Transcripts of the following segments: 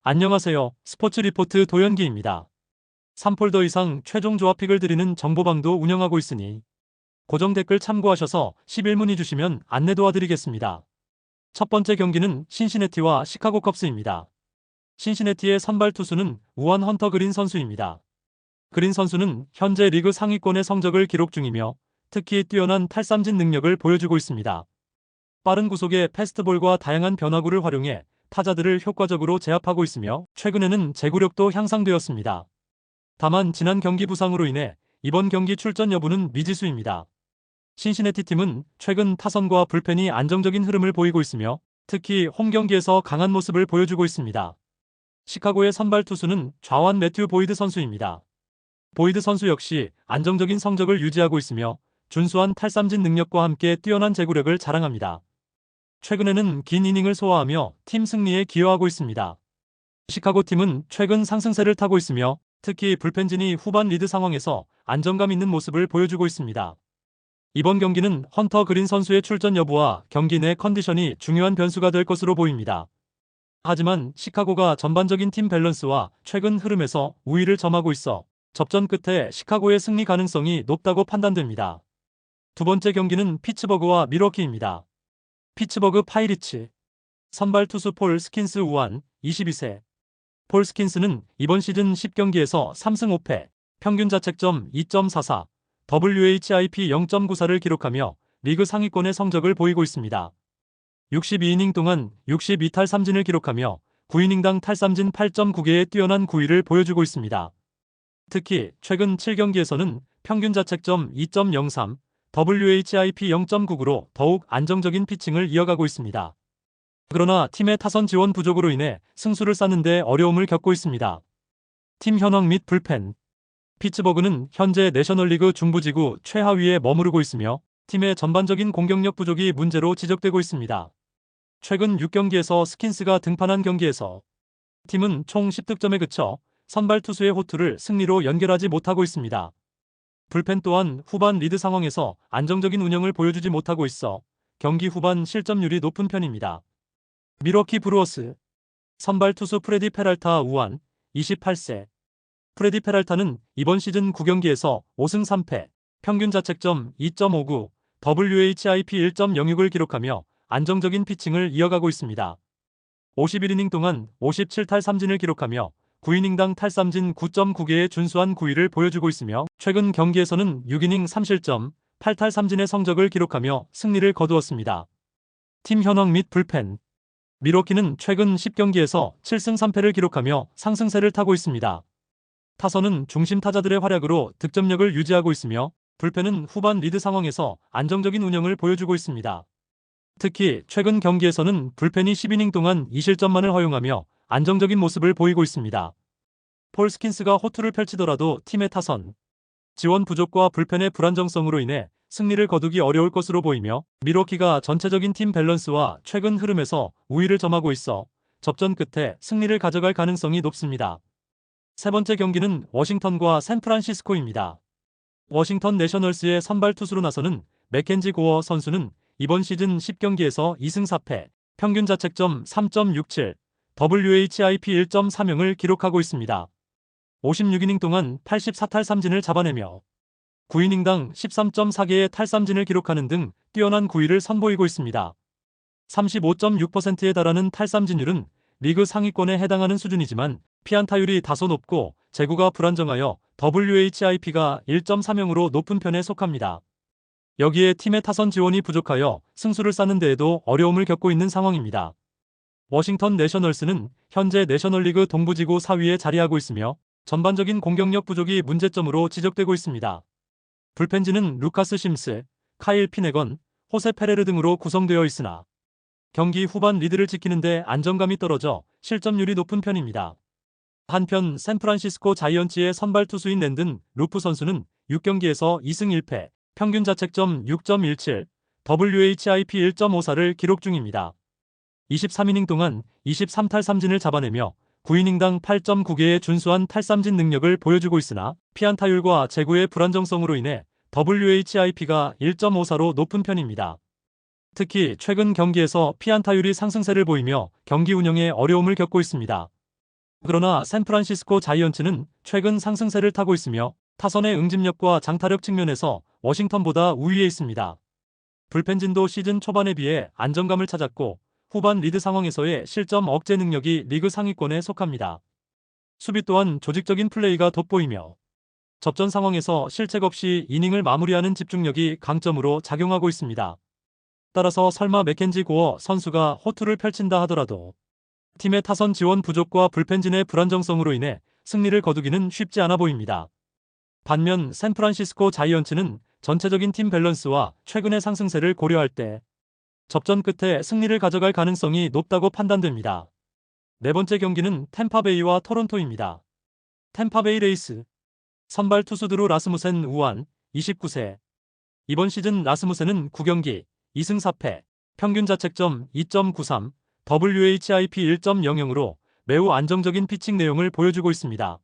안녕하세요. 스포츠 리포트 도현기입니다. 3폴더 이상 최종 조합픽을 드리는 정보방도 운영하고 있으니 고정 댓글 참고하셔서 11문의 주시면 안내 도와드리겠습니다. 첫 번째 경기는 신시내티와 시카고 컵스입니다. 신시내티의 선발 투수는 우한 헌터 그린 선수입니다. 그린 선수는 현재 리그 상위권의 성적을 기록 중이며 특히 뛰어난 탈삼진 능력을 보여주고 있습니다. 빠른 구속의 패스트볼과 다양한 변화구를 활용해 타자들을 효과적으로 제압하고 있으며 최근에는 제구력도 향상되었습니다. 다만 지난 경기 부상으로 인해 이번 경기 출전 여부는 미지수입니다. 신시내티 팀은 최근 타선과 불펜이 안정적인 흐름을 보이고 있으며 특히 홈 경기에서 강한 모습을 보여주고 있습니다. 시카고의 선발 투수는 좌완 매튜 보이드 선수입니다. 보이드 선수 역시 안정적인 성적을 유지하고 있으며 준수한 탈삼진 능력과 함께 뛰어난 제구력을 자랑합니다. 최근에는 긴 이닝을 소화하며 팀 승리에 기여하고 있습니다. 시카고 팀은 최근 상승세를 타고 있으며 특히 불펜진이 후반 리드 상황에서 안정감 있는 모습을 보여주고 있습니다. 이번 경기는 헌터 그린 선수의 출전 여부와 경기 내 컨디션이 중요한 변수가 될 것으로 보입니다. 하지만 시카고가 전반적인 팀 밸런스와 최근 흐름에서 우위를 점하고 있어 접전 끝에 시카고의 승리 가능성이 높다고 판단됩니다. 두 번째 경기는 피츠버그와 밀워키입니다. 피츠버그 파이리츠 선발 투수 폴 스킨스 우한 22세. 폴 스킨스는 이번 시즌 10경기에서 3승 5패, 평균 자책점 2.44, WHIP 0.94를 기록하며 리그 상위권의 성적을 보이고 있습니다. 62이닝 동안 62탈 삼진을 기록하며 9이닝당 탈삼진 8.9개의 뛰어난 구위를 보여주고 있습니다. 특히 최근 7경기에서는 평균 자책점 2.03, WHIP 0.99로 더욱 안정적인 피칭을 이어가고 있습니다. 그러나 팀의 타선 지원 부족으로 인해 승수를 쌓는 데 어려움을 겪고 있습니다. 팀 현황 및 불펜 피츠버그는 현재 내셔널리그 중부지구 최하위에 머무르고 있으며 팀의 전반적인 공격력 부족이 문제로 지적되고 있습니다. 최근 6경기에서 스킨스가 등판한 경기에서 팀은 총 10득점에 그쳐 선발 투수의 호투를 승리로 연결하지 못하고 있습니다. 불펜 또한 후반 리드 상황에서 안정적인 운영을 보여주지 못하고 있어 경기 후반 실점률이 높은 편입니다. 밀워키 브루어스 선발 투수 프레디 페랄타 우한 28세. 프레디 페랄타는 이번 시즌 9경기에서 5승 3패, 평균 자책점 2.59, WHIP 1.06을 기록하며 안정적인 피칭을 이어가고 있습니다. 51이닝 동안 57탈 삼진을 기록하며 9이닝당 탈삼진 9.9개의 준수한 구위를 보여주고 있으며 최근 경기에서는 6이닝 3실점, 8탈 삼진의 성적을 기록하며 승리를 거두었습니다. 팀 현황 및 불펜 밀워키는 최근 10경기에서 7승 3패를 기록하며 상승세를 타고 있습니다. 타선은 중심 타자들의 활약으로 득점력을 유지하고 있으며 불펜은 후반 리드 상황에서 안정적인 운영을 보여주고 있습니다. 특히 최근 경기에서는 불펜이 10이닝 동안 2실점만을 허용하며 안정적인 모습을 보이고 있습니다. 폴 스킨스가 호투를 펼치더라도 팀의 타선 지원 부족과 불펜의 불안정성으로 인해 승리를 거두기 어려울 것으로 보이며 밀워키가 전체적인 팀 밸런스와 최근 흐름에서 우위를 점하고 있어 접전 끝에 승리를 가져갈 가능성이 높습니다. 세 번째 경기는 워싱턴과 샌프란시스코입니다. 워싱턴 내셔널스의 선발 투수로 나서는 맥켄지 고어 선수는 이번 시즌 10경기에서 2승 4패, 평균 자책점 3.67, WHIP 1.30을 기록하고 있습니다. 56이닝 동안 84탈 삼진을 잡아내며 9이닝당 13.4개의 탈삼진을 기록하는 등 뛰어난 구위를 선보이고 있습니다. 35.6%에 달하는 탈삼진율은 리그 상위권에 해당하는 수준이지만 피안타율이 다소 높고 제구가 불안정하여 WHIP가 1.30으로 높은 편에 속합니다. 여기에 팀의 타선 지원이 부족하여 승수를 쌓는 데에도 어려움을 겪고 있는 상황입니다. 워싱턴 내셔널스는 현재 내셔널리그 동부지구 4위에 자리하고 있으며 전반적인 공격력 부족이 문제점으로 지적되고 있습니다. 불펜진은 루카스 심스, 카일 피네건, 호세 페레르 등으로 구성되어 있으나 경기 후반 리드를 지키는 데 안정감이 떨어져 실점률이 높은 편입니다. 한편 샌프란시스코 자이언츠의 선발 투수인 랜든 루프 선수는 6경기에서 2승 1패, 평균 자책점 6.17, WHIP 1.54를 기록 중입니다. 23이닝 동안 23탈 삼진을 잡아내며 9이닝당 8.9개의 준수한 탈삼진 능력을 보여주고 있으나 피안타율과 제구의 불안정성으로 인해 WHIP가 1.54로 높은 편입니다. 특히 최근 경기에서 피안타율이 상승세를 보이며 경기 운영에 어려움을 겪고 있습니다. 그러나 샌프란시스코 자이언츠는 최근 상승세를 타고 있으며 타선의 응집력과 장타력 측면에서 워싱턴보다 우위에 있습니다. 불펜진도 시즌 초반에 비해 안정감을 찾았고 후반 리드 상황에서의 실점 억제 능력이 리그 상위권에 속합니다. 수비 또한 조직적인 플레이가 돋보이며 접전 상황에서 실책 없이 이닝을 마무리하는 집중력이 강점으로 작용하고 있습니다. 따라서 설마 맥켄지 고어 선수가 호투를 펼친다 하더라도 팀의 타선 지원 부족과 불펜진의 불안정성으로 인해 승리를 거두기는 쉽지 않아 보입니다. 반면 샌프란시스코 자이언츠는 전체적인 팀 밸런스와 최근의 상승세를 고려할 때 접전 끝에 승리를 가져갈 가능성이 높다고 판단됩니다. 네 번째 경기는 템파베이와 토론토입니다. 템파베이 레이스 선발 투수 드루 라스무센 우완 29세. 이번 시즌 라스무센은 9경기 2승 4패 평균 자책점 2.93 WHIP 1.00으로 매우 안정적인 피칭 내용을 보여주고 있습니다.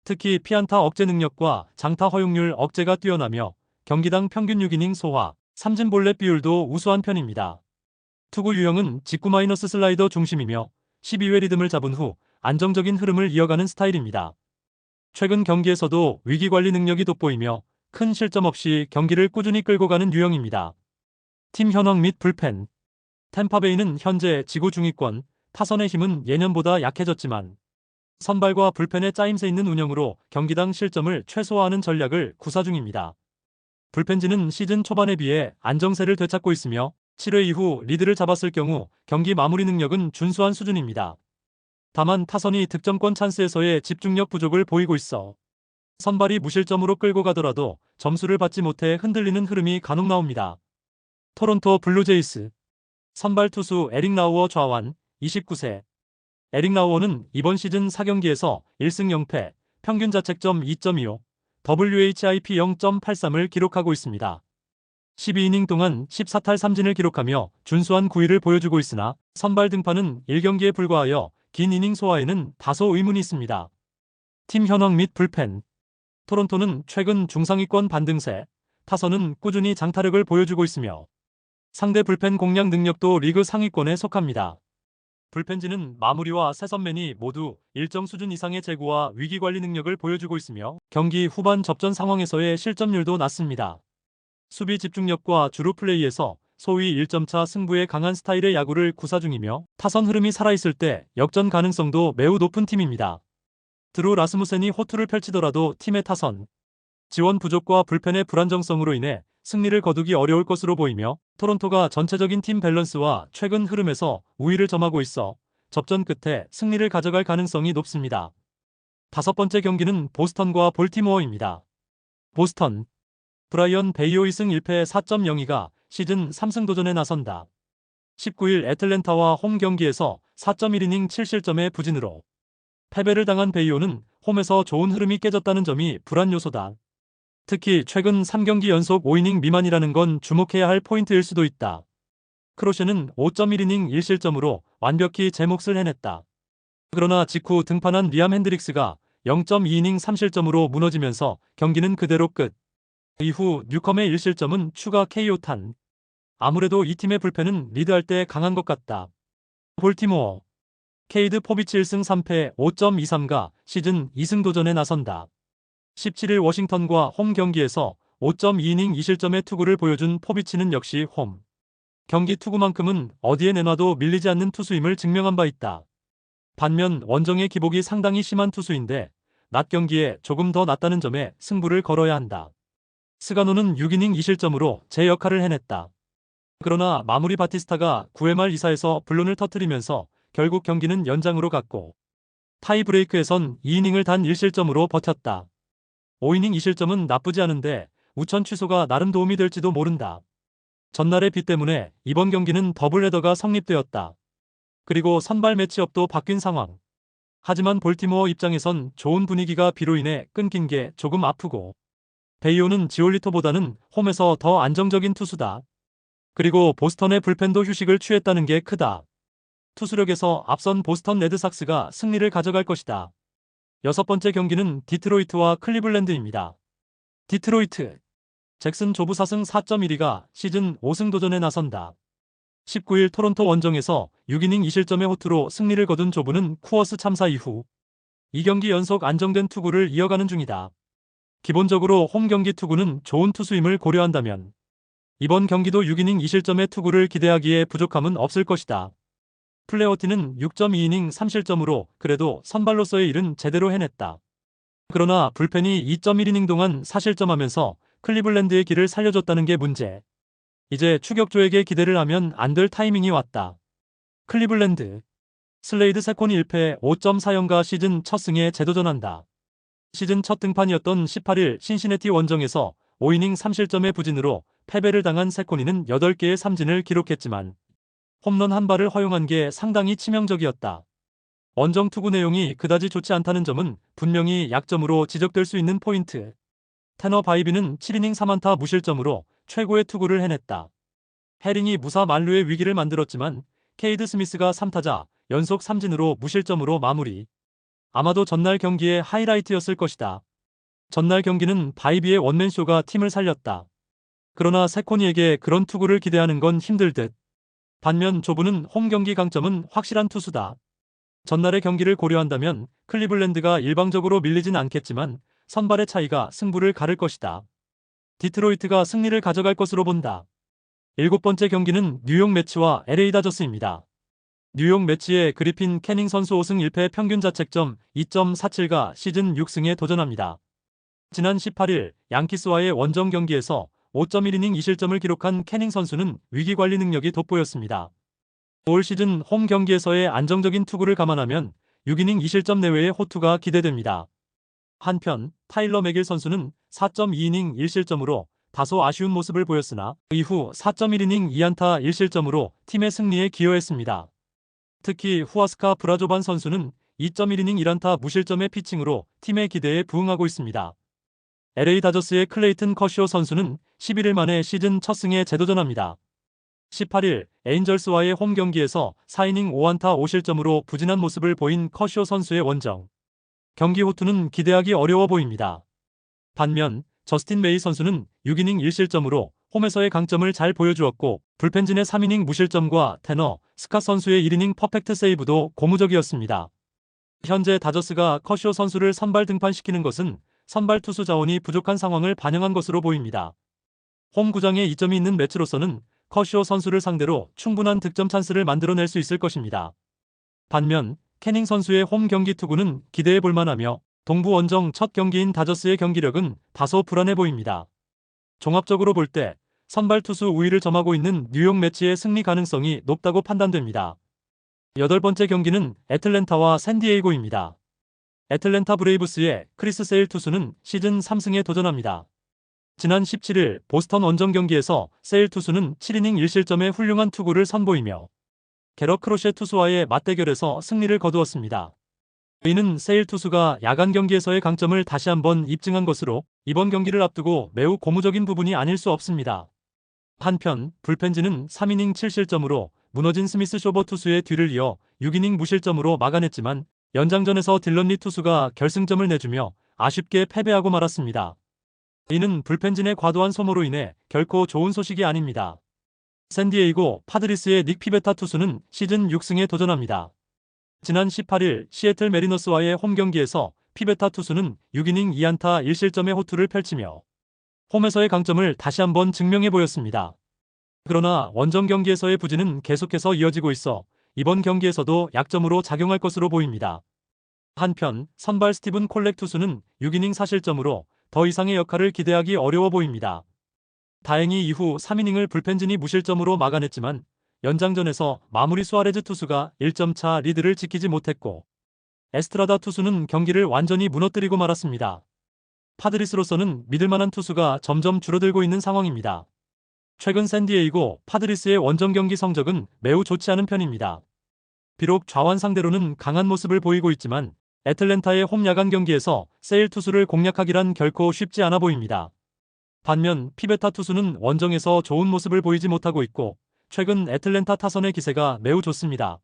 특히 피안타 억제 능력과 장타 허용률 억제가 뛰어나며 경기당 평균 6이닝 소화, 삼진 볼넷 비율도 우수한 편입니다. 투구 유형은 직구 마이너스 슬라이더 중심이며 12회 리듬을 잡은 후 안정적인 흐름을 이어가는 스타일입니다. 최근 경기에서도 위기 관리 능력이 돋보이며 큰 실점 없이 경기를 꾸준히 끌고 가는 유형입니다. 팀 현황 및 불펜 템파베이는 현재 지구 중위권, 타선의 힘은 예년보다 약해졌지만 선발과 불펜의 짜임새 있는 운영으로 경기당 실점을 최소화하는 전략을 구사 중입니다. 불펜진은 시즌 초반에 비해 안정세를 되찾고 있으며 7회 이후 리드를 잡았을 경우 경기 마무리 능력은 준수한 수준입니다. 다만 타선이 득점권 찬스에서의 집중력 부족을 보이고 있어 선발이 무실점으로 끌고 가더라도 점수를 받지 못해 흔들리는 흐름이 간혹 나옵니다. 토론토 블루제이스 선발 투수 에릭 라우어 좌완 29세. 에릭 라우어는 이번 시즌 4경기에서 1승 0패, 평균 자책점 2.25, WHIP 0.83을 기록하고 있습니다. 12이닝 동안 14탈 3진을 기록하며 준수한 구위를 보여주고 있으나 선발 등판은 1경기에 불과하여 긴 이닝 소화에는 다소 의문이 있습니다. 팀 현황 및 불펜 토론토는 최근 중상위권 반등세, 타선은 꾸준히 장타력을 보여주고 있으며 상대 불펜 공략 능력도 리그 상위권에 속합니다. 불펜진은 마무리와 세선맨이 모두 일정 수준 이상의 제구와 위기관리 능력을 보여주고 있으며 경기 후반 접전 상황에서의 실점률도 낮습니다. 수비 집중력과 주루 플레이에서 소위 1점차 승부에 강한 스타일의 야구를 구사 중이며 타선 흐름이 살아있을 때 역전 가능성도 매우 높은 팀입니다. 드루 라스무센이 호투를 펼치더라도 팀의 타선 지원 부족과 불펜의 불안정성으로 인해 승리를 거두기 어려울 것으로 보이며 토론토가 전체적인 팀 밸런스와 최근 흐름에서 우위를 점하고 있어 접전 끝에 승리를 가져갈 가능성이 높습니다. 다섯 번째 경기는 보스턴과 볼티모어입니다. 보스턴 브라이언 베이오 2승 1패 4.02가 시즌 3승 도전에 나선다. 19일 애틀랜타와 홈 경기에서 4.1이닝 7실점의 부진으로 패배를 당한 베이오는 홈에서 좋은 흐름이 깨졌다는 점이 불안 요소다. 특히 최근 3경기 연속 5이닝 미만이라는 건 주목해야 할 포인트일 수도 있다. 크로셰는 5.1이닝 1실점으로 완벽히 제 몫을 해냈다. 그러나 직후 등판한 리암 핸드릭스가 0.2이닝 3실점으로 무너지면서 경기는 그대로 끝. 이후 뉴컴의 1실점은 추가 KO탄. 아무래도 이 팀의 불펜은 리드할 때 강한 것 같다. 볼티모어 케이드 포비치 1승 3패 5.23가 시즌 2승 도전에 나선다. 17일 워싱턴과 홈 경기에서 5.2이닝 2실점의 투구를 보여준 포비치는 역시 홈 경기 투구만큼은 어디에 내놔도 밀리지 않는 투수임을 증명한 바 있다. 반면 원정의 기복이 상당히 심한 투수인데 낮 경기에 조금 더 낫다는 점에 승부를 걸어야 한다. 스가노는 6이닝 2실점으로 제 역할을 해냈다. 그러나 마무리 바티스타가 9회 말 2사에서 블론을 터뜨리면서 결국 경기는 연장으로 갔고 타이브레이크에선 2이닝을 단 1실점으로 버텼다. 5이닝 2실점은 나쁘지 않은데 우천 취소가 나름 도움이 될지도 모른다. 전날의 비 때문에 이번 경기는 더블헤더가 성립되었다. 그리고 선발 매치업도 바뀐 상황. 하지만 볼티모어 입장에선 좋은 분위기가 비로 인해 끊긴 게 조금 아프고 베이오는 지올리토보다는 홈에서 더 안정적인 투수다. 그리고 보스턴의 불펜도 휴식을 취했다는 게 크다. 투수력에서 앞선 보스턴 레드삭스가 승리를 가져갈 것이다. 여섯 번째 경기는 디트로이트와 클리블랜드입니다. 디트로이트 잭슨 조브 4승 4.12가 시즌 5승 도전에 나선다. 19일 토론토 원정에서 6이닝 2실점의 호투로 승리를 거둔 조브는 쿠어스 참사 이후 2경기 연속 안정된 투구를 이어가는 중이다. 기본적으로 홈 경기 투구는 좋은 투수임을 고려한다면 이번 경기도 6이닝 2실점의 투구를 기대하기에 부족함은 없을 것이다. 플레어티는 6.2이닝 3실점으로 그래도 선발로서의 일은 제대로 해냈다. 그러나 불펜이 2.1이닝 동안 4실점하면서 클리블랜드의 길을 살려줬다는 게 문제. 이제 추격조에게 기대를 하면 안 될 타이밍이 왔다. 클리블랜드 슬레이드 세콘이 1패 5.4연가 시즌 첫 승에 재도전한다. 시즌 첫 등판이었던 18일 신시내티 원정에서 5이닝 3실점의 부진으로 패배를 당한 세코니는 8개의 삼진을 기록했지만 홈런 한 발을 허용한 게 상당히 치명적이었다. 원정 투구 내용이 그다지 좋지 않다는 점은 분명히 약점으로 지적될 수 있는 포인트. 테너 바이비는 7이닝 3안타 무실점으로 최고의 투구를 해냈다. 해링이 무사 만루의 위기를 만들었지만 케이드 스미스가 3타자 연속 삼진으로 무실점으로 마무리. 아마도 전날 경기의 하이라이트였을 것이다. 전날 경기는 바이비의 원맨쇼가 팀을 살렸다. 그러나 세코니에게 그런 투구를 기대하는 건 힘들 듯. 반면 조부는 홈 경기 강점은 확실한 투수다. 전날의 경기를 고려한다면 클리블랜드가 일방적으로 밀리진 않겠지만 선발의 차이가 승부를 가를 것이다. 디트로이트가 승리를 가져갈 것으로 본다. 7번째 경기는 뉴욕 매치와 LA 다저스입니다. 뉴욕 매치의 그리핀 캐닝 선수 5승 1패 평균 자책점 2.47가 시즌 6승에 도전합니다. 지난 18일 양키스와의 원정 경기에서 5.1이닝 2실점을 기록한 캐닝 선수는 위기관리 능력이 돋보였습니다. 올 시즌 홈 경기에서의 안정적인 투구를 감안하면 6이닝 2실점 내외의 호투가 기대됩니다. 한편 타일러 맥일 선수는 4.2이닝 1실점으로 다소 아쉬운 모습을 보였으나 이후 4.1이닝 2안타 1실점으로 팀의 승리에 기여했습니다. 특히 후아스카 브라조반 선수는 2.1이닝 1안타 무실점의 피칭으로 팀의 기대에 부응하고 있습니다. LA 다저스의 클레이튼 커쇼 선수는 11일 만에 시즌 첫 승에 재도전합니다. 18일 에인절스와의 홈 경기에서 4이닝 5안타 5실점으로 부진한 모습을 보인 커쇼 선수의 원정 경기 호투는 기대하기 어려워 보입니다. 반면 저스틴 메이 선수는 6이닝 1실점으로 홈에서의 강점을 잘 보여주었고 불펜진의 3이닝 무실점과 테너, 스캇 선수의 1이닝 퍼펙트 세이브도 고무적이었습니다. 현재 다저스가 커쇼 선수를 선발 등판시키는 것은 선발 투수 자원이 부족한 상황을 반영한 것으로 보입니다. 홈 구장에 이점이 있는 매치로서는 커쇼 선수를 상대로 충분한 득점 찬스를 만들어낼 수 있을 것입니다. 반면 캐닝 선수의 홈 경기 투구는 기대해 볼 만하며 동부 원정 첫 경기인 다저스의 경기력은 다소 불안해 보입니다. 종합적으로 볼 때 선발 투수 우위를 점하고 있는 뉴욕 매치의 승리 가능성이 높다고 판단됩니다. 8번째 경기는 애틀랜타와 샌디에이고입니다. 애틀랜타 브레이브스의 크리스 세일 투수는 시즌 3승에 도전합니다. 지난 17일 보스턴 원정 경기에서 세일 투수는 7이닝 1실점의 훌륭한 투구를 선보이며 게럿 크로셰 투수와의 맞대결에서 승리를 거두었습니다. 이는 세일 투수가 야간 경기에서의 강점을 다시 한번 입증한 것으로 이번 경기를 앞두고 매우 고무적인 부분이 아닐 수 없습니다. 한편 불펜진은 3이닝 7실점으로 무너진 스미스 쇼버 투수의 뒤를 이어 6이닝 무실점으로 막아냈지만 연장전에서 딜런 리 투수가 결승점을 내주며 아쉽게 패배하고 말았습니다. 이는 불펜진의 과도한 소모로 인해 결코 좋은 소식이 아닙니다. 샌디에이고 파드리스의 닉 피베타 투수는 시즌 6승에 도전합니다. 지난 18일 시애틀 메리너스와의 홈 경기에서 피베타 투수는 6이닝 2안타 1실점의 호투를 펼치며 홈에서의 강점을 다시 한번 증명해 보였습니다. 그러나 원정 경기에서의 부진은 계속해서 이어지고 있어 이번 경기에서도 약점으로 작용할 것으로 보입니다. 한편 선발 스티븐 콜렉 투수는 6이닝 4실점으로 더 이상의 역할을 기대하기 어려워 보입니다. 다행히 이후 3이닝을 불펜진이 무실점으로 막아냈지만 연장전에서 마무리 수아레즈 투수가 1점 차 리드를 지키지 못했고 에스트라다 투수는 경기를 완전히 무너뜨리고 말았습니다. 파드리스로서는 믿을만한 투수가 점점 줄어들고 있는 상황입니다. 최근 샌디에이고 파드리스의 원정 경기 성적은 매우 좋지 않은 편입니다. 비록 좌완 상대로는 강한 모습을 보이고 있지만 애틀랜타의 홈 야간 경기에서 세일 투수를 공략하기란 결코 쉽지 않아 보입니다. 반면 피베타 투수는 원정에서 좋은 모습을 보이지 못하고 있고 최근 애틀랜타 타선의 기세가 매우 좋습니다.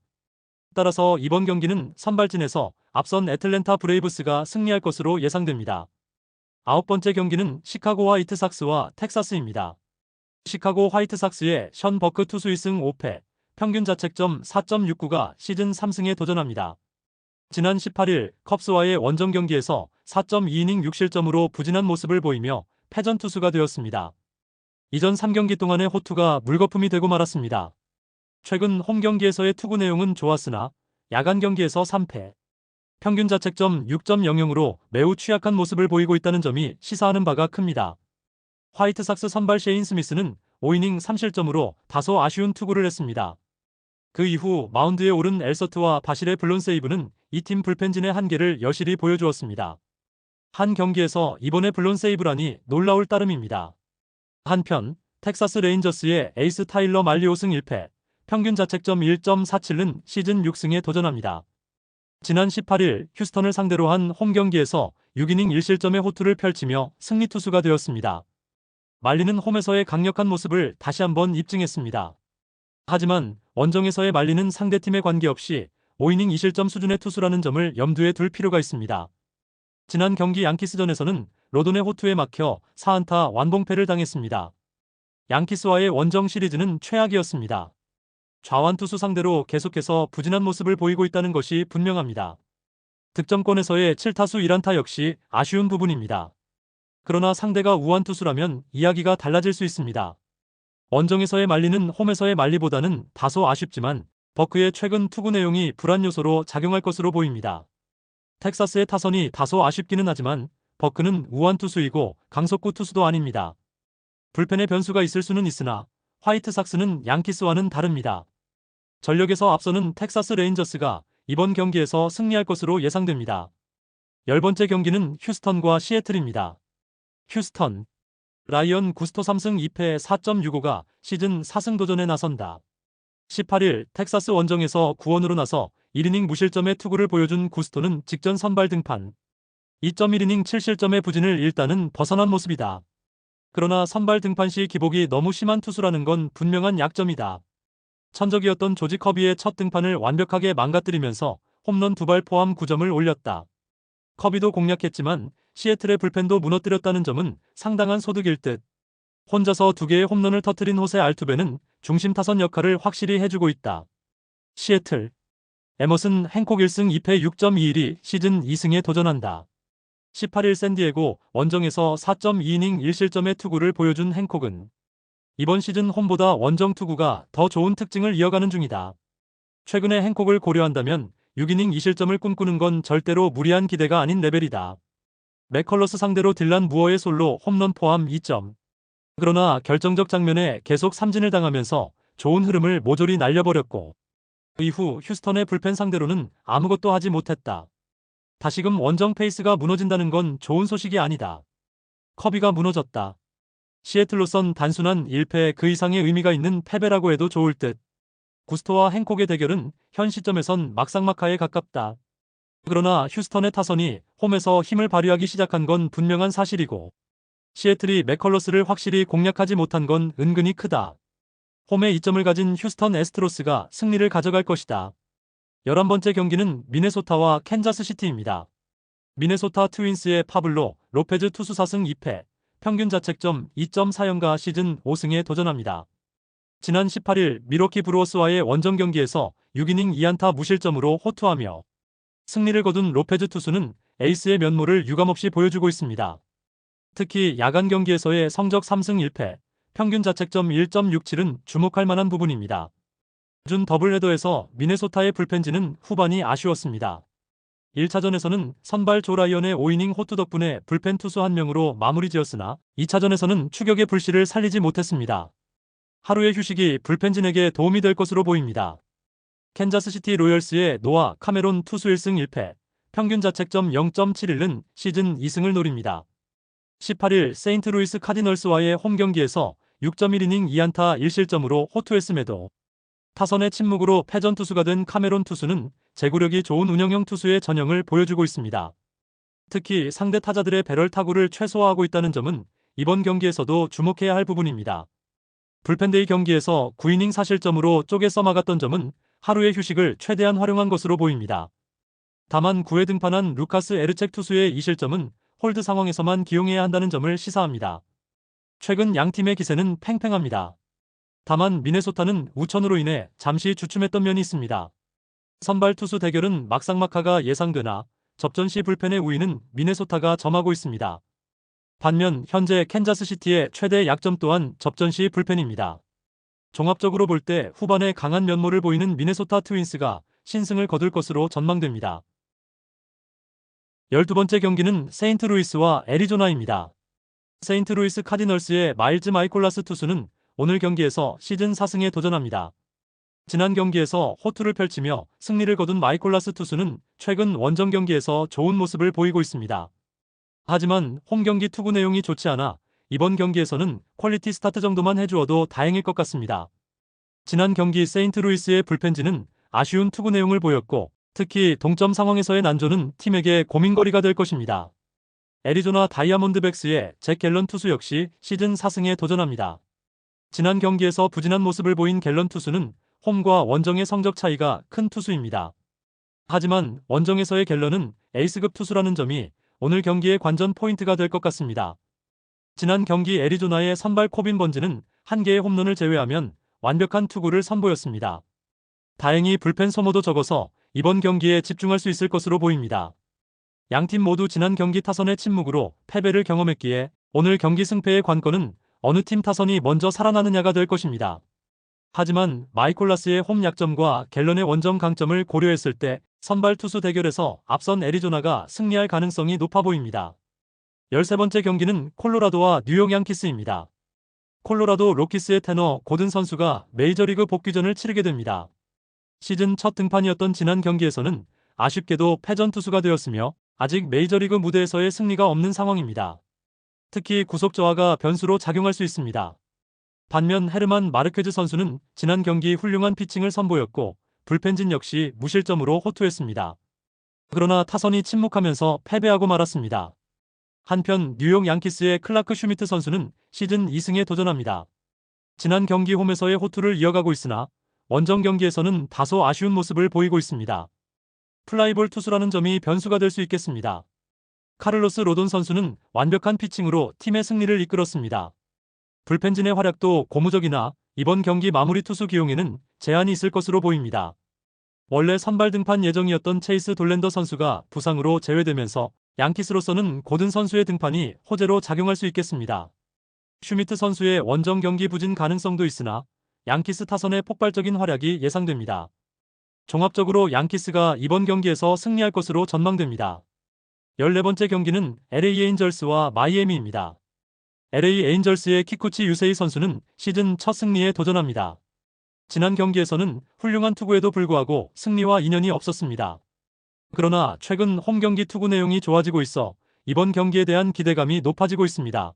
따라서 이번 경기는 선발진에서 앞선 애틀랜타 브레이브스가 승리할 것으로 예상됩니다. 9번째 경기는 시카고 화이트삭스와 텍사스입니다. 시카고 화이트삭스의 션 버크 투수 2승 5패, 평균 자책점 4.69가 시즌 3승에 도전합니다. 지난 18일 컵스와의 원정 경기에서 4.2이닝 6실점으로 부진한 모습을 보이며 패전 투수가 되었습니다. 이전 3경기 동안의 호투가 물거품이 되고 말았습니다. 최근 홈 경기에서의 투구 내용은 좋았으나 야간 경기에서 3패, 평균 자책점 6.00으로 매우 취약한 모습을 보이고 있다는 점이 시사하는 바가 큽니다. 화이트삭스 선발 셰인 스미스는 5이닝 3실점으로 다소 아쉬운 투구를 했습니다. 그 이후 마운드에 오른 엘서트와 바실의 블론 세이브는 이 팀 불펜진의 한계를 여실히 보여주었습니다. 한 경기에서 이번에 블론 세이브라니 놀라울 따름입니다. 한편 텍사스 레인저스의 에이스 타일러 말리 5승 1패, 평균 자책점 1.47는 시즌 6승에 도전합니다. 지난 18일 휴스턴을 상대로 한 홈 경기에서 6이닝 1실점의 호투를 펼치며 승리 투수가 되었습니다. 말리는 홈에서의 강력한 모습을 다시 한번 입증했습니다. 하지만 원정에서의 말리는 상대팀에 관계없이 5이닝 2실점 수준의 투수라는 점을 염두에 둘 필요가 있습니다. 지난 경기 양키스전에서는 로돈의 호투에 막혀 4안타 완봉패를 당했습니다. 양키스와의 원정 시리즈는 최악이었습니다. 좌완 투수 상대로 계속해서 부진한 모습을 보이고 있다는 것이 분명합니다. 득점권에서의 7타수 1안타 역시 아쉬운 부분입니다. 그러나 상대가 우완 투수라면 이야기가 달라질 수 있습니다. 원정에서의 말리는 홈에서의 말리보다는 다소 아쉽지만 버크의 최근 투구 내용이 불안 요소로 작용할 것으로 보입니다. 텍사스의 타선이 다소 아쉽기는 하지만 버크는 우완 투수이고 강속구 투수도 아닙니다. 불펜에 변수가 있을 수는 있으나 화이트삭스는 양키스와는 다릅니다. 전력에서 앞서는 텍사스 레인저스가 이번 경기에서 승리할 것으로 예상됩니다. 10번째 경기는 휴스턴과 시애틀입니다. 휴스턴 라이언 구스토 3승 2패 4.65가 시즌 4승 도전에 나선다. 18일 텍사스 원정에서 구원으로 나서 1이닝 무실점의 투구를 보여준 구스토는 직전 선발 등판. 2.1이닝 7실점의 부진을 일단은 벗어난 모습이다. 그러나 선발 등판 시 기복이 너무 심한 투수라는 건 분명한 약점이다. 천적이었던 조지 커비의 첫 등판을 완벽하게 망가뜨리면서 홈런 2발 포함 9점을 올렸다. 커비도 공략했지만 시애틀의 불펜도 무너뜨렸다는 점은 상당한 소득일 듯. 혼자서 2개의 홈런을 터뜨린 호세 알투베는 중심 타선 역할을 확실히 해주고 있다. 시애틀 에머슨 행콕 1승 2패 6.21이 시즌 2승에 도전한다. 18일 샌디에고 원정에서 4.2이닝 1실점의 투구를 보여준 행콕은 이번 시즌 홈보다 원정 투구가 더 좋은 특징을 이어가는 중이다. 최근의 행콕을 고려한다면 6이닝 2실점을 꿈꾸는 건 절대로 무리한 기대가 아닌 레벨이다. 맥컬러스 상대로 딜란 무어의 솔로 홈런 포함 2점. 그러나 결정적 장면에 계속 삼진을 당하면서 좋은 흐름을 모조리 날려버렸고 이후 휴스턴의 불펜 상대로는 아무것도 하지 못했다. 다시금 원정 페이스가 무너진다는 건 좋은 소식이 아니다. 커비가 무너졌다. 시애틀로선 단순한 1패 그 이상의 의미가 있는 패배라고 해도 좋을 듯. 구스토와 행콕의 대결은 현 시점에선 막상막하에 가깝다. 그러나 휴스턴의 타선이 홈에서 힘을 발휘하기 시작한 건 분명한 사실이고 시애틀이 맥컬러스를 확실히 공략하지 못한 건 은근히 크다. 홈에 이점을 가진 휴스턴 애스트로스가 승리를 가져갈 것이다. 11번째 경기는 미네소타와 캔자스시티입니다. 미네소타 트윈스의 파블로 로페즈 투수 4승 2패, 평균 자책점 2.40가 시즌 5승에 도전합니다. 지난 18일 미러키 브루어스와의 원정 경기에서 6이닝 2안타 무실점으로 호투하며 승리를 거둔 로페즈 투수는 에이스의 면모를 유감없이 보여주고 있습니다. 특히 야간 경기에서의 성적 3승 1패, 평균 자책점 1.67은 주목할 만한 부분입니다. 준 더블헤더에서 미네소타의 불펜진은 후반이 아쉬웠습니다. 1차전에서는 선발 조 라이언의 5이닝 호투 덕분에 불펜 투수 1명으로 마무리 지었으나 2차전에서는 추격의 불씨를 살리지 못했습니다. 하루의 휴식이 불펜진에게 도움이 될 것으로 보입니다. 캔자스시티 로열스의 노아 카메론 투수 1승 1패, 평균 자책점 0.71은 시즌 2승을 노립니다. 18일 세인트루이스 카디널스와의 홈 경기에서 6.1이닝 2안타 1실점으로 호투했음에도 타선의 침묵으로 패전 투수가 된 카메론 투수는 제구력이 좋은 운영형 투수의 전형을 보여주고 있습니다. 특히 상대 타자들의 배럴 타구를 최소화하고 있다는 점은 이번 경기에서도 주목해야 할 부분입니다. 불펜데이 경기에서 9이닝 4실점으로 쪼개 써막았던 점은 하루의 휴식을 최대한 활용한 것으로 보입니다. 다만 9회 등판한 루카스 에르책 투수의 2실점은 홀드 상황에서만 기용해야 한다는 점을 시사합니다. 최근 양팀의 기세는 팽팽합니다. 다만 미네소타는 우천으로 인해 잠시 주춤했던 면이 있습니다. 선발 투수 대결은 막상막하가 예상되나 접전 시 불펜의 우위는 미네소타가 점하고 있습니다. 반면 현재 캔자스시티의 최대 약점 또한 접전 시 불펜입니다. 종합적으로 볼 때 후반에 강한 면모를 보이는 미네소타 트윈스가 신승을 거둘 것으로 전망됩니다. 12번째 경기는 세인트루이스와 애리조나입니다. 세인트루이스 카디널스의 마일즈 마이콜라스 투수는 오늘 경기에서 시즌 4승에 도전합니다. 지난 경기에서 호투를 펼치며 승리를 거둔 마이콜라스 투수는 최근 원정 경기에서 좋은 모습을 보이고 있습니다. 하지만 홈 경기 투구 내용이 좋지 않아 이번 경기에서는 퀄리티 스타트 정도만 해주어도 다행일 것 같습니다. 지난 경기 세인트루이스의 불펜진은 아쉬운 투구 내용을 보였고 특히 동점 상황에서의 난조는 팀에게 고민거리가 될 것입니다. 애리조나 다이아몬드백스의 잭 갤런 투수 역시 시즌 4승에 도전합니다. 지난 경기에서 부진한 모습을 보인 갤런 투수는 홈과 원정의 성적 차이가 큰 투수입니다. 하지만 원정에서의 갤런은 에이스급 투수라는 점이 오늘 경기의 관전 포인트가 될 것 같습니다. 지난 경기 애리조나의 선발 코빈 번즈는 한 개의 홈런을 제외하면 완벽한 투구를 선보였습니다. 다행히 불펜 소모도 적어서 이번 경기에 집중할 수 있을 것으로 보입니다. 양팀 모두 지난 경기 타선의 침묵으로 패배를 경험했기에 오늘 경기 승패의 관건은 어느 팀 타선이 먼저 살아나느냐가 될 것입니다. 하지만 마이콜라스의 홈 약점과 갤런의 원정 강점을 고려했을 때 선발 투수 대결에서 앞선 애리조나가 승리할 가능성이 높아 보입니다. 13번째 경기는 콜로라도와 뉴욕 양키스입니다. 콜로라도 로키스의 테너 고든 선수가 메이저리그 복귀전을 치르게 됩니다. 시즌 첫 등판이었던 지난 경기에서는 아쉽게도 패전 투수가 되었으며 아직 메이저리그 무대에서의 승리가 없는 상황입니다. 특히 구속 저하가 변수로 작용할 수 있습니다. 반면 헤르만 마르케즈 선수는 지난 경기 훌륭한 피칭을 선보였고 불펜진 역시 무실점으로 호투했습니다. 그러나 타선이 침묵하면서 패배하고 말았습니다. 한편 뉴욕 양키스의 클라크 슈미트 선수는 시즌 2승에 도전합니다. 지난 경기 홈에서의 호투를 이어가고 있으나 원정 경기에서는 다소 아쉬운 모습을 보이고 있습니다. 플라이볼 투수라는 점이 변수가 될 수 있겠습니다. 카를로스 로돈 선수는 완벽한 피칭으로 팀의 승리를 이끌었습니다. 불펜진의 활약도 고무적이나 이번 경기 마무리 투수 기용에는 제한이 있을 것으로 보입니다. 원래 선발 등판 예정이었던 체이스 돌랜더 선수가 부상으로 제외되면서 양키스로서는 고든 선수의 등판이 호재로 작용할 수 있겠습니다. 슈미트 선수의 원정 경기 부진 가능성도 있으나 양키스 타선의 폭발적인 활약이 예상됩니다. 종합적으로 양키스가 이번 경기에서 승리할 것으로 전망됩니다. 14번째 경기는 LA 에인절스와 마이애미입니다. LA 에인절스의 키쿠치 유세이 선수는 시즌 첫 승리에 도전합니다. 지난 경기에서는 훌륭한 투구에도 불구하고 승리와 인연이 없었습니다. 그러나 최근 홈 경기 투구 내용이 좋아지고 있어 이번 경기에 대한 기대감이 높아지고 있습니다.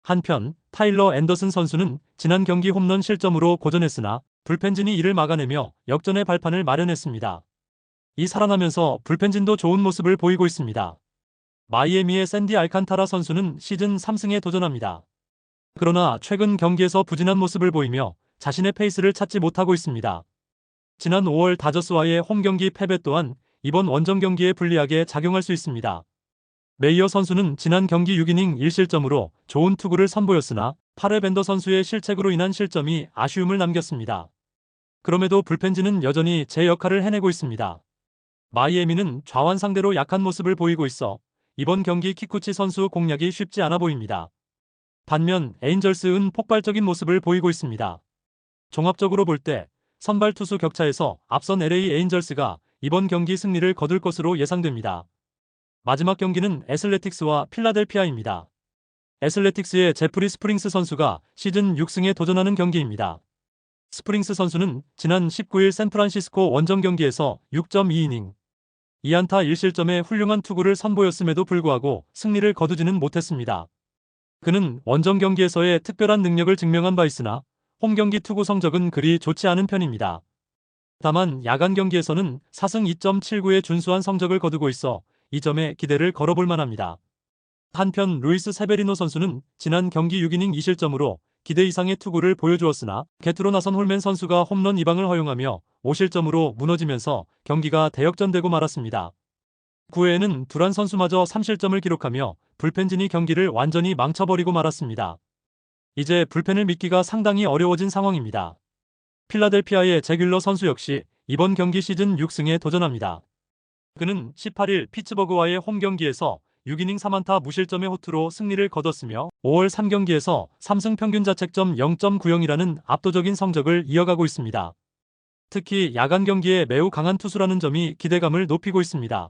한편 타일러 앤더슨 선수는 지난 경기 홈런 실점으로 고전했으나 불펜진이 이를 막아내며 역전의 발판을 마련했습니다. 이 살아나면서 불펜진도 좋은 모습을 보이고 있습니다. 마이애미의 샌디 알칸타라 선수는 시즌 3승에 도전합니다. 그러나 최근 경기에서 부진한 모습을 보이며 자신의 페이스를 찾지 못하고 있습니다. 지난 5월 다저스와의 홈 경기 패배 또한 이번 원정 경기에 불리하게 작용할 수 있습니다. 메이어 선수는 지난 경기 6이닝 1실점으로 좋은 투구를 선보였으나 파레 벤더 선수의 실책으로 인한 실점이 아쉬움을 남겼습니다. 그럼에도 불펜진은 여전히 제 역할을 해내고 있습니다. 마이애미는 좌완 상대로 약한 모습을 보이고 있어 이번 경기 키쿠치 선수 공략이 쉽지 않아 보입니다. 반면 에인절스은 폭발적인 모습을 보이고 있습니다. 종합적으로 볼 때 선발 투수 격차에서 앞선 LA 에인절스가 이번 경기 승리를 거둘 것으로 예상됩니다. 마지막 경기는 애슬레틱스와 필라델피아입니다. 애슬레틱스의 제프리 스프링스 선수가 시즌 6승에 도전하는 경기입니다. 스프링스 선수는 지난 19일 샌프란시스코 원정 경기에서 6.2이닝 2안타 1실점의 훌륭한 투구를 선보였음에도 불구하고 승리를 거두지는 못했습니다. 그는 원정 경기에서의 특별한 능력을 증명한 바 있으나 홈 경기 투구 성적은 그리 좋지 않은 편입니다. 다만 야간 경기에서는 4승 2.79의 준수한 성적을 거두고 있어 이 점에 기대를 걸어볼 만합니다. 한편 루이스 세베리노 선수는 지난 경기 6이닝 2실점으로 기대 이상의 투구를 보여주었으나 개투로 나선 홀맨 선수가 홈런 2방을 허용하며 5실점으로 무너지면서 경기가 대역전되고 말았습니다. 9회에는 두란 선수마저 3실점을 기록하며 불펜진이 경기를 완전히 망쳐버리고 말았습니다. 이제 불펜을 믿기가 상당히 어려워진 상황입니다. 필라델피아의 잭 윌러 선수 역시 이번 경기 시즌 6승에 도전합니다. 그는 18일 피츠버그와의 홈 경기에서 6이닝 3안타 무실점의 호투로 승리를 거뒀으며 5월 3경기에서 3승 평균 자책점 0.90이라는 압도적인 성적을 이어가고 있습니다. 특히 야간 경기에 매우 강한 투수라는 점이 기대감을 높이고 있습니다.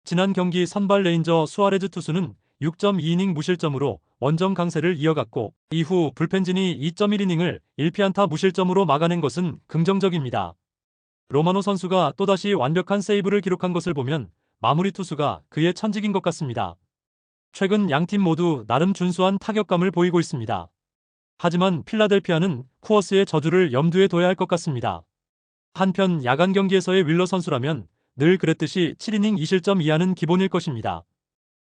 지난 경기 선발 레인저 수아레즈 투수는 6.2이닝 무실점으로 원정 강세를 이어갔고 이후 불펜진이 2.1이닝을 1피안타 무실점으로 막아낸 것은 긍정적입니다. 로마노 선수가 또다시 완벽한 세이브를 기록한 것을 보면 마무리 투수가 그의 천직인 것 같습니다. 최근 양팀 모두 나름 준수한 타격감을 보이고 있습니다. 하지만 필라델피아는 쿠어스의 저주를 염두에 둬야 할 것 같습니다. 한편 야간 경기에서의 윌러 선수라면 늘 그랬듯이 7이닝 2실점 이하는 기본일 것입니다.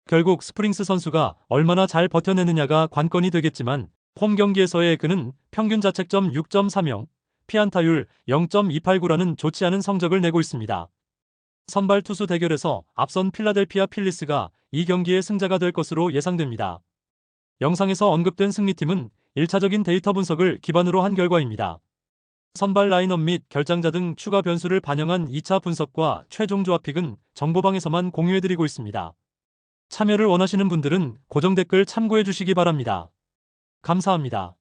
결국 스프링스 선수가 얼마나 잘 버텨내느냐가 관건이 되겠지만 홈 경기에서의 그는 평균 자책점 6.30, 피안타율 0.289라는 좋지 않은 성적을 내고 있습니다. 선발 투수 대결에서 앞선 필라델피아 필리스가 이 경기의 승자가 될 것으로 예상됩니다. 영상에서 언급된 승리팀은 1차적인 데이터 분석을 기반으로 한 결과입니다. 선발 라인업 및 결장자 등 추가 변수를 반영한 2차 분석과 최종 조합픽은 정보방에서만 공유해드리고 있습니다. 참여를 원하시는 분들은 고정 댓글 참고해 주시기 바랍니다. 감사합니다.